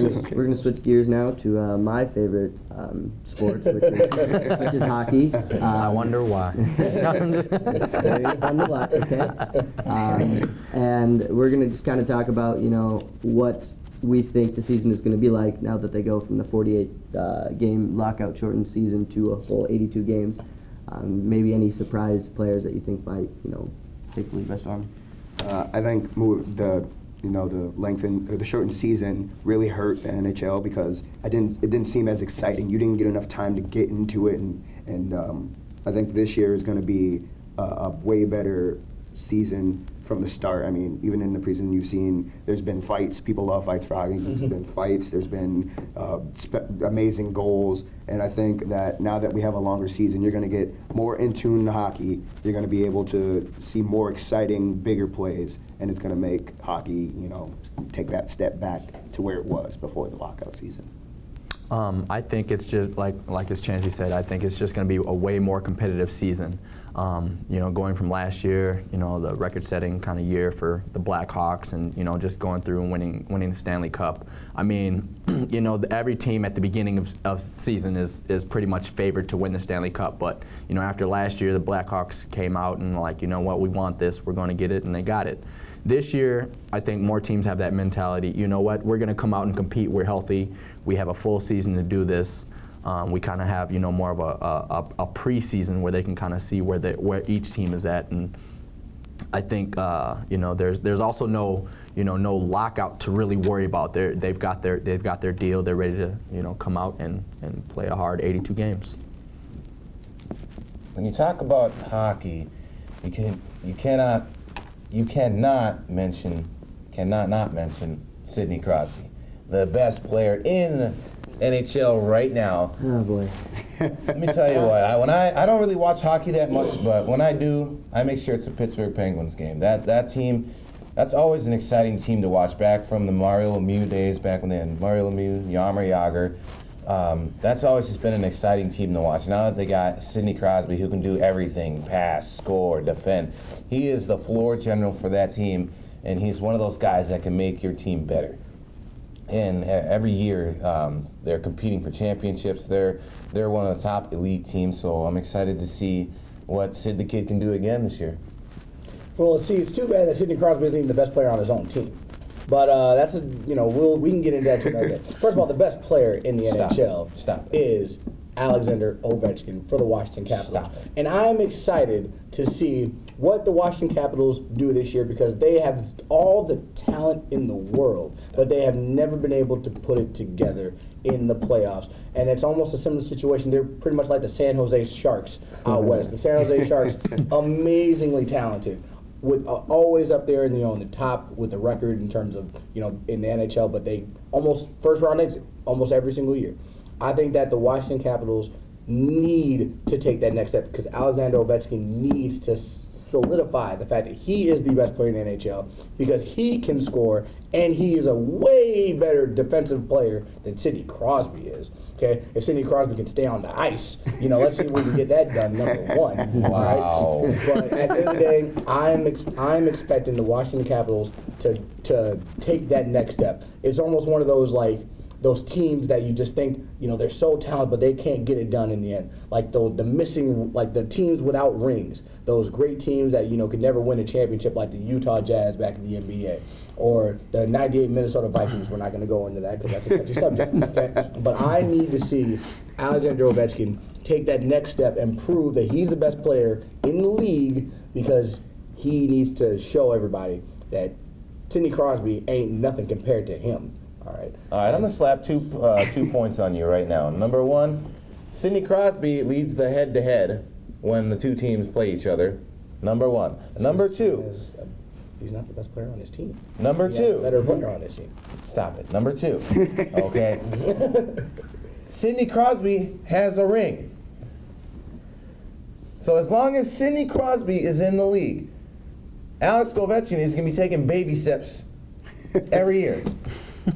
gonna switch gears now to my favorite sport, which is hockey. I wonder why. No, I'm just It's very fun to watch. Okay. And we're gonna just kind of talk about what we think the season is going to be like now that they go from the 48 game lockout shortened season to a full 82 games. Maybe any surprise players that you think might take the lead by storm. I think the shortened season really hurt the NHL because it didn't seem as exciting. You didn't get enough time to get into it, and I think this year is going to be a way better season from the start. I mean, even in the preseason, you've seen there's been fights. People love fights for hockey. There's been fights. There's been amazing goals. And I think that now that we have a longer season, you're going to get more in tune to hockey. You're going to be able to see more exciting, bigger plays, and it's going to make hockey, take that step back to where it was before the lockout season. I think it's just like as Chancey said. I think it's just going to be a way more competitive season. Going from last year, the record-setting kind of year for the Blackhawks, and just going through and winning the Stanley Cup. I mean, every team at the beginning of season is pretty much favored to win the Stanley Cup. But after last year, the Blackhawks came out and what, we want this, we're going to get it, and they got it. This year, I think more teams have that mentality. You know what? We're going to come out and compete. We're healthy. We have a full season to do this. We kind of have, more of a preseason where they can kind of see where each team is at. And I think, there's also no lockout to really worry about. They've got their deal. They're ready to, come out and play a hard 82 games. When you talk about hockey, you cannot not mention Sidney Crosby, the best player in the NHL right now. Oh boy. Let me tell you what, I don't really watch hockey that much, but when I do, I make sure it's a Pittsburgh Penguins game. That team, that's always an exciting team to watch, back from the Mario Lemieux days, back when they had Mario Lemieux, Jaromir Jagr. That's always just been an exciting team to watch. Now that they got Sidney Crosby, who can do everything, pass, score, defend, he is the floor general for that team, and he's one of those guys that can make your team better. And every year, they're competing for championships. They're one of the top elite teams, so I'm excited to see what Sid the Kid can do again this year. Well, see, it's too bad that Sidney Crosby isn't even the best player on his own team. But we can get into that too another day. First of all, the best player in the NHL is Alexander Ovechkin for the Washington Capitals. And I'm excited to see what the Washington Capitals do this year, because they have all the talent in the world, but they have never been able to put it together in the playoffs. And it's almost a similar situation. They're pretty much like the San Jose Sharks out west. The San Jose Sharks, amazingly talented, with always up there in the top with the record in terms of in the NHL, but they almost first round exit almost every single year. I think that the Washington Capitals need to take that next step, because Alexander Ovechkin needs to solidify the fact that he is the best player in the NHL, because he can score and he is a way better defensive player than Sidney Crosby is. Okay, if Sidney Crosby can stay on the ice, let's see if we can get that done. Number one, Wow. all right. But at the end of the day, I'm expecting the Washington Capitals to take that next step. It's almost one of those teams that you just think, they're so talented, but they can't get it done in the end. Like the teams without rings, those great teams that, could never win a championship, like the Utah Jazz back in the NBA, or the 98 Minnesota Vikings. We're not going to go into that because that's a touchy subject. Okay? But I need to see Alexander Ovechkin take that next step and prove that he's the best player in the league, because he needs to show everybody that Sidney Crosby ain't nothing compared to him. All right, I'm going to slap two points on you right now. Number one, Sidney Crosby leads the head-to-head when the two teams play each other. Number one. Number two. He's not the best player on his team. Number two. Better player on his team. Stop it. Number two. Okay. Sidney Crosby has a ring. So as long as Sidney Crosby is in the league, Alex Ovechkin is going to be taking baby steps every year.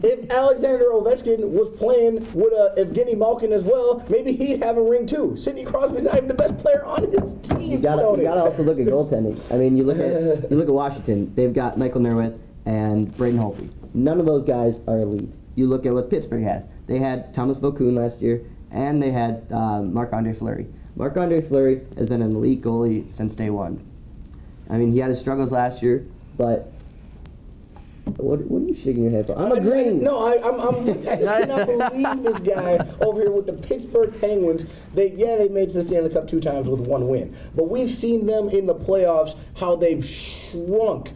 If Alexander Ovechkin was playing with Evgeny Malkin as well, maybe he'd have a ring too. Sidney Crosby's not even the best player on his team. You gotta also look at goaltending. I mean, you look at Washington. They've got Michael Nerwith and Braden Holtby. None of those guys are elite. you look at what Pittsburgh has. They had Thomas Vokoun last year, and they had Marc-Andre Fleury. Marc-Andre Fleury has been an elite goalie since day one. I mean, he had his struggles last year, but what are you shaking your head for? I'm agreeing. No, I cannot believe this guy over here with the Pittsburgh Penguins. They made it to the Stanley Cup 2 times with 1 win, but we've seen them in the playoffs how they've shrunk.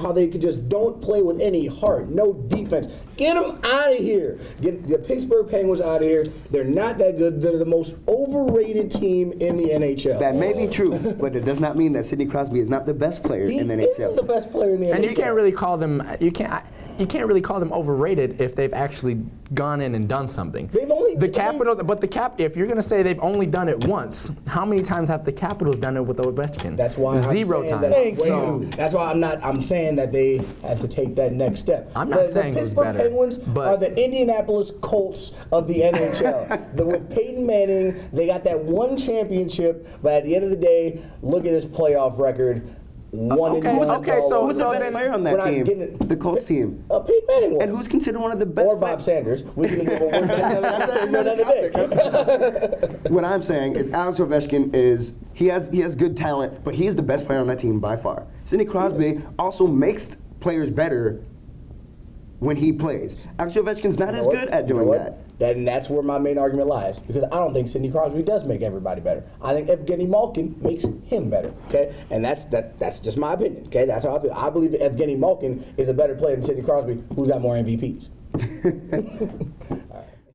How they just don't play with any heart, no defense. Get them out of here. Get the Pittsburgh Penguins out of here. They're not that good. They're the most overrated team in the NHL. That may be true, but it does not mean that Sidney Crosby is not the best player He in the isn't NHL. the best player in the NHL. And you can't really call them really call them overrated if they've actually gone in and done something. They've only if you're gonna say they've only done it once, how many times have the Capitals done it with Ovechkin? That's why 0 times. That's why I'm saying that they have to take that next step. I'm not saying the who's Pittsburgh better, Penguins but- are the Indianapolis Colts of the NHL. With Peyton Manning, they got that 1 championship, but at the end of the day, look at his playoff record. 1-1. So Who's the best player on that team? The Colts team. Peyton Manning was. And who's considered one of the best or Bob Sanders. We can go another day. What I'm saying is Alex Ovechkin he has good talent, but he's the best player on that team by far. Sidney Crosby also makes players better when he plays. Alex Ovechkin's not as good at doing that. And that's where my main argument lies, because I don't think Sidney Crosby does make everybody better. I think Evgeny Malkin makes him better. Okay, and that's just my opinion. Okay, that's how I feel. I believe that Evgeny Malkin is a better player than Sidney Crosby, who's got more MVPs.